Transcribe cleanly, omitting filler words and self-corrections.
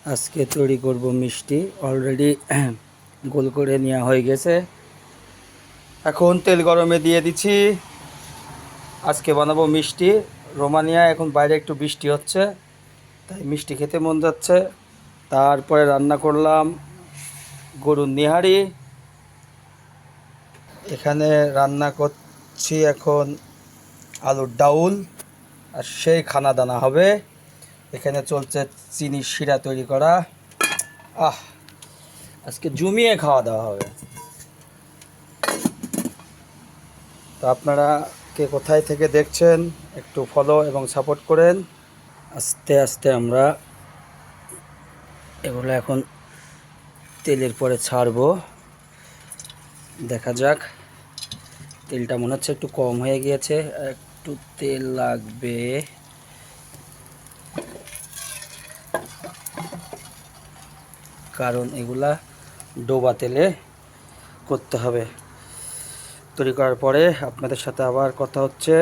আজকে তৈরি করব মিষ্টি। অলরেডি গোল করে নেওয়া হয়ে গেছে। এখন তেল গরমে দিয়ে দিচ্ছি। আজকে বানাবো মিষ্টি। রোমানিয়া এখন বাইরে একটু বৃষ্টি হচ্ছে, তাই মিষ্টি খেতে মন যাচ্ছে। তারপরে রান্না করলাম গরুর নিহারি। এখানে রান্না করছি এখন আলুর ডাউল, আর সেই খানা দানা হবে। এখানে চলছে চিনির শিরা তৈরি করা। আজকে জমিয়ে খাওয়া দাওয়া হবে। তো আপনারা কে কোথায় থেকে দেখছেন একটু ফলো এবং সাপোর্ট করেন। আস্তে আস্তে আমরা এগুলো এখন তেলের পরে ছাড়বো। দেখা যাক। তেলটা মনে হচ্ছে একটু কম হয়ে গিয়েছে, একটু তেল লাগবে। কারণ এগুলা ডোবা তেলে করতে হবে। তৈরি করার পরে আপনাদের সাথে আবার কথা হচ্ছে।